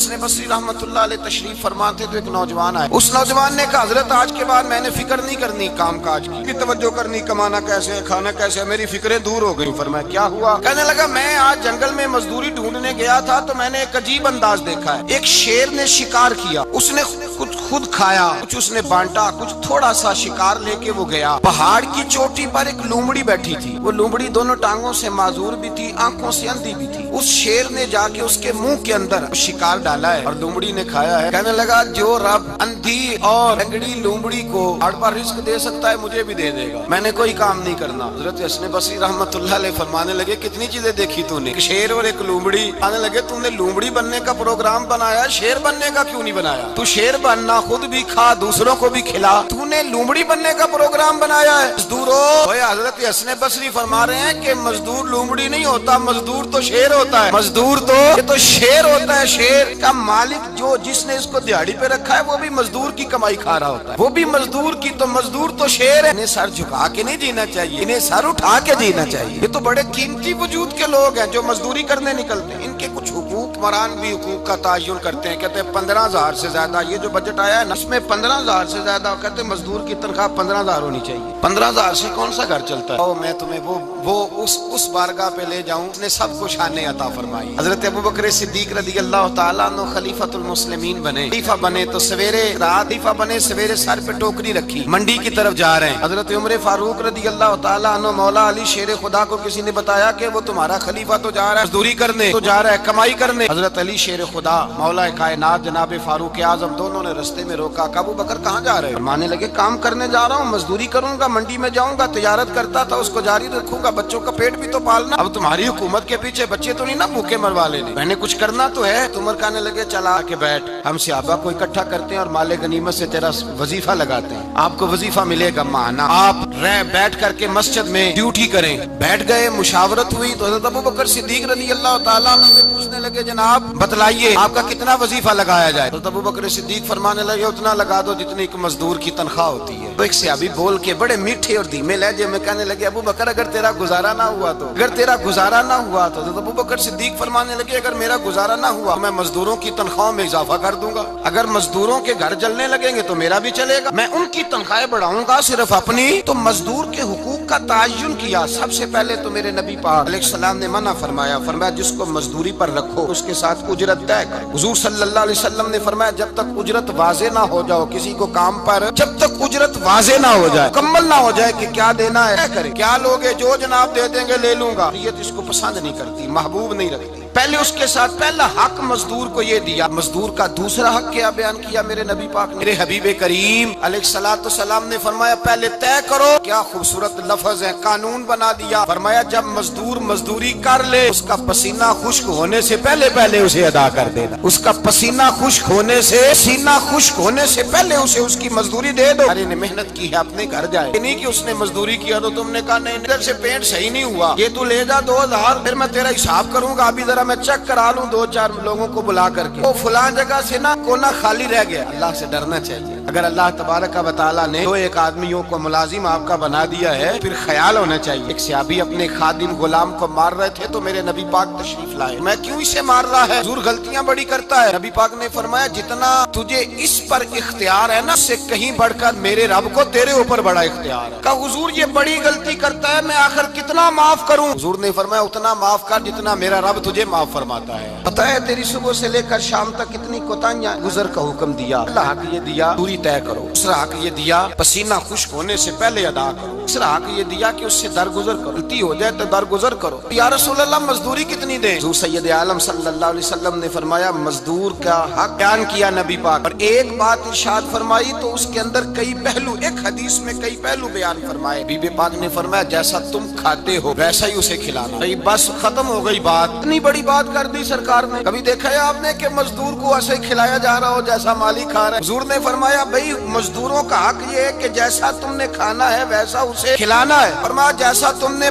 حسن بصری رحمت اللہ علیہ تشریف فرماتے تو ایک نوجوان آئے. اس نوجوان نے کہا حضرت آج کے بعد میں نے فکر نہیں کرنی کام کاج کی, توجہ کرنی کمانا کیسے ہے کھانا کیسے ہے, میری فکریں دور ہو گئی. فرمایا کیا ہوا؟ کہنے لگا میں آج جنگل میں مزدوری ڈھونڈنے گیا تھا تو میں نے ایک عجیب انداز دیکھا ہے. ایک شیر نے شکار کیا, اس نے خود کھایا, کچھ اس نے بانٹا, کچھ تھوڑا سا شکار لے کے وہ گیا. پہاڑ کی چوٹی پر ایک لومڑی بیٹھی تھی. وہ لومڑی دونوں ٹانگوں سے معذور بھی تھی, آنکھوں سے اندھی بھی تھی. اس شیر نے جا کے اس کے منہ کے اندر شکار ڈالا ہے اور لومڑی نے کھایا ہے. کہنے لگا جو رب اندھی اور لنگڑی لومڑی کو ہر بار رزق دے سکتا ہے مجھے بھی دے دے گا, میں نے کوئی کام نہیں کرنا. حضرت حسن بصری رحمت اللہ علیہ فرمانے لگے کتنی چیزیں دیکھی تو نے, ایک شیر اور ایک لومڑی. آنے لگے تم نے لومڑی بننے کا پروگرام بنایا, شیر بننے کا کیوں نہیں بنایا؟ تو شیر بننا, خود بھی کھا دوسروں کو بھی کھلا, تو نے لومڑی بننے کا پروگرام بنایا ہے. مزدوروں, حضرت حسن بصری فرما رہے ہیں کہ مزدور لومڑی نہیں ہوتا, مزدور تو شیر ہوتا ہے. مزدور تو یہ تو شیر ہوتا ہے. شیر کا مالک جو جس نے اس کو دیہڑی پہ رکھا ہے وہ بھی مزدور کی کمائی کھا رہا ہوتا ہے, وہ بھی مزدور کی. تو مزدور تو شیر ہے. انہیں سر جھکا کے نہیں جینا چاہیے, انہیں سر اٹھا کے جینا چاہیے. یہ تو بڑے قیمتی وجود کے لوگ ہیں جو مزدوری کرنے نکلتے ہیں. ان کے کچھ حقوق مران بھی حقوق کا تعین کرتے ہیں. کہتے ہیں 15,000 سے زیادہ, یہ جو بجٹ آیا ہے نا اس میں 15,000 سے زیادہ, کہتے ہیں مزدور کی تنخواہ 15,000 ہونی چاہیے. 15,000 سے کون سا گھر چلتا ہے؟ میں تمہیں وہ اس بارگاہ پہ لے جاؤں, اس نے سب کو شانیں عطا فرمائی. حضرت ابوبکر صدیق رضی اللہ تعالیٰ عنہ خلیفۃ المسلمین بنے. خلیفہ بنے تو سویرے رات خلیفہ بنے, سویرے سر پہ ٹوکری رکھی, منڈی کی طرف جا رہے ہیں. حضرت عمر فاروق رضی اللہ تعالیٰ عنہ مولا علی شیر خدا کو کسی نے بتایا کہ وہ تمہارا خلیفہ تو جا رہا ہے مزدوری کرنے, تو جا رہا ہے کمائی کرنے. حضرت علی شیر خدا مولا کائنات جناب فاروق اعظم دونوں نے رستے میں روکا. ابو بکر کہاں جا رہے ہیں؟ فرمانے لگے کام کرنے جا رہا ہوں, مزدوری کروں گا, منڈی میں جاؤں گا, تجارت کرتا تھا اس کو جاری رکھوں گا, بچوں کا پیٹ بھی تو پالنا. اب تمہاری حکومت کے پیچھے بچے تو نہیں نا بھوکے مروا لینے, میں نے کچھ کرنا تو ہے. عمر کہنے لگے چلا کے بیٹھ, ہم صحابہ کو اکٹھا کرتے ہیں اور مال غنیمت سے تیرا وظیفہ لگاتے ہیں, آپ کو وظیفہ ملے گا مانا, آپ بیٹھ کر کے مسجد میں ڈیوٹی کریں. بیٹھ گئے, مشاورت ہوئی تو حضرت ابوبکر صدیق رضی اللہ تعالیٰ عنہ سے پوچھنے لگے جناب بتلائیے آپ کا کتنا وظیفہ لگایا جائے؟ حضرت ابوبکر صدیق فرمانے لگے اتنا لگا دو جتنی ایک مزدور کی تنخواہ ہوتی ہے. تو ایک صحابی بول کے بڑے میٹھے اور دھیمے لہجے میں کہنے لگے ابوبکر اگر تیرا گزارا نہ ہوا تو, اگر تیرا گزارا نہ ہوا تو. حضرت ابوبکر صدیق فرمانے لگے اگر میرا گزارا نہ ہوا میں مزدوروں کی تنخواہوں میں اضافہ کر دوں گا, اگر مزدوروں کے گھر جلنے لگیں گے تو میرا بھی چلے گا, میں ان کی تنخواہیں بڑھاؤں گا صرف اپنی. تو مزدور کے حقوق کا تعین کیا. سب سے پہلے تو میرے نبی پاک علیہ السلام نے منع فرمایا, فرمایا جس کو مزدوری پر رکھو اس کے ساتھ اجرت طے کرو. حضور صلی اللہ علیہ وسلم نے فرمایا جب تک اجرت واضح نہ ہو جاؤ کسی کو کام پر, جب تک اجرت واضح نہ ہو جائے, مکمل نہ ہو جائے کہ کیا دینا ہے کرے, کیا لوگے جو جناب دے دیں گے لے لوں گا, یہ اس کو پسند نہیں کرتی, محبوب نہیں رکھتی. پہلے اس کے ساتھ پہلا حق مزدور کو یہ دیا. مزدور کا دوسرا حق کیا بیان کیا میرے نبی پاک نے؟ میرے حبیب کریم علیہ الصلوۃ والسلام نے فرمایا پہلے طے کرو. کیا خوبصورت لفظ ہے, قانون بنا دیا. فرمایا جب مزدور مزدوری کر لے اس کا پسینہ خشک ہونے سے پہلے اسے ادا کر دینا. اس کا پسینہ خشک ہونے سے پہلے اسے اس کی مزدوری دے دو. ارے نے محنت کی ہے اپنے گھر جائے, نہیں کہ اس نے مزدوری کیا تو تم نے کہا نہیں ادھر سے پینٹ صحیح نہیں ہوا, یہ تو لے جا 2,000 پھر میں تیرا حساب کروں گا, ابھی ذرا میں چیک کرا لوں 2-4 لوگوں کو بلا کر کے, وہ فلاں جگہ سے نا کونا خالی رہ گیا. اللہ سے ڈرنا چاہیے. اگر اللہ تبارک و تعالیٰ نے 2-1 آدمیوں کو ملازم آپ کا بنا دیا ہے پھر خیال ہونا چاہیے. ایک صحابی اپنے خادم غلام کو مار رہے تھے تو میرے نبی پاک تشریف لائے. میں کیوں اسے مار رہا ہے؟ حضور غلطیاں بڑی کرتا ہے. نبی پاک نے فرمایا جتنا تجھے اس پر اختیار ہے نا اس سے کہیں بڑھ کر میرے رب کو تیرے اوپر بڑا اختیار ہے. کہا حضور یہ بڑی غلطی کرتا ہے, میں آخر کتنا معاف کروں؟ حضور نے فرمایا اتنا معاف کر جتنا میرا رب تجھے معاف فرماتا ہے. پتہ ہے تیری صبح سے لے کر شام تک کتنی کوتاہیاں, گزر کا حکم دیا. اللہ حق یہ دیا دوری طے کرو, دوسرا حق یہ دیا پسینہ خشک ہونے سے پہلے ادا کرو, تیسرا حق یہ دیا کہ اس سے درگزر کرو, غلطی ہو جائے تو درگزر کرو. یا رسول اللہ مزدوری کتنی دیں؟ حضور سید عالم صلی اللہ علیہ وسلم نے فرمایا مزدور کا حق بیان کیا نبی پاک, اور ایک بات ارشاد فرمائی تو اس کے اندر کئی پہلو, ایک حدیث میں کئی پہلو بیان فرمائے. بی بی پاک نے فرمایا جیسا تم کھاتے ہو ویسا ہی اسے کھلانا. بس ختم ہو گئی بات. اتنی بڑی بات کر دی سرکار نے. کبھی دیکھا ہے آپ نے کہ مزدور کو ایسے کھلایا جا رہا ہو جیسا مالک کھا رہا ہے؟ حضور نے فرمایا بھائی مزدوروں کا حق یہ ہے کہ جیسا تم نے کھانا ہے ویسا اسے کھلانا ہے. فرمایا جیسا تم نے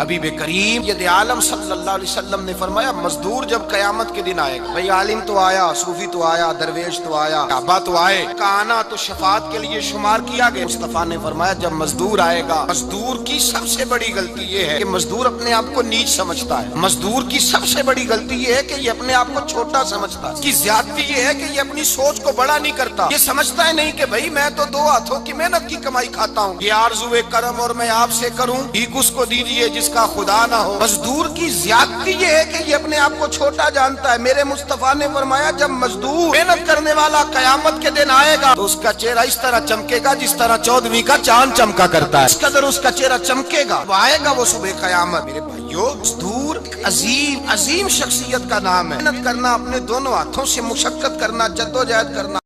حبیب کریم یہ عالم صلی اللہ علیہ وسلم نے فرمایا مزدور جب قیامت کے دن آئے گا، بھئی عالم تو آیا، صوفی تو آیا، درویش تو آیا، کعبہ تو آئے، کانا تو شفاعت کے لیے شمار کیا گیا۔ مصطفیٰ نے فرمایا جب مزدور آئے گا، مزدور کی سب سے بڑی غلطی یہ ہے کہ مزدور اپنے آپ کو نیچ سمجھتا ہے۔ مزدور کی سب سے بڑی غلطی یہ ہے کہ یہ اپنے آپ کو چھوٹا سمجھتا ہے۔ اس کی زیادتی یہ ہے کہ یہ اپنی سوچ کو بڑا نہیں کرتا، یہ سمجھتا ہے نہیں کہ بھئی میں تو دو ہاتھوں کی محنت کی کمائی کھاتا ہوں، یہ آرزوئے کرم اور میں آپ سے کروں، بھیک اس کو دیجئے جس کا خدا نہ ہو۔ مزدور کی زیادتی یہ ہے کہ یہ اپنے آپ کو چھوٹا جانتا ہے۔ میرے مصطفیٰ نے فرمایا جب مزدور محنت کرنے والا قیامت کے دن آئے گا تو اس کا چہرہ اس طرح چمکے گا جس طرح 14ویں کا چاند چمکا کرتا ہے، اس قدر اس کا چہرہ چمکے گا۔ وہ آئے گا وہ صبح قیامت۔ میرے بھائیو، مزدور عظیم شخصیت کا نام ہے۔ محنت کرنا، اپنے دونوں ہاتھوں سے مشقت کرنا، جدوجہد کرنا۔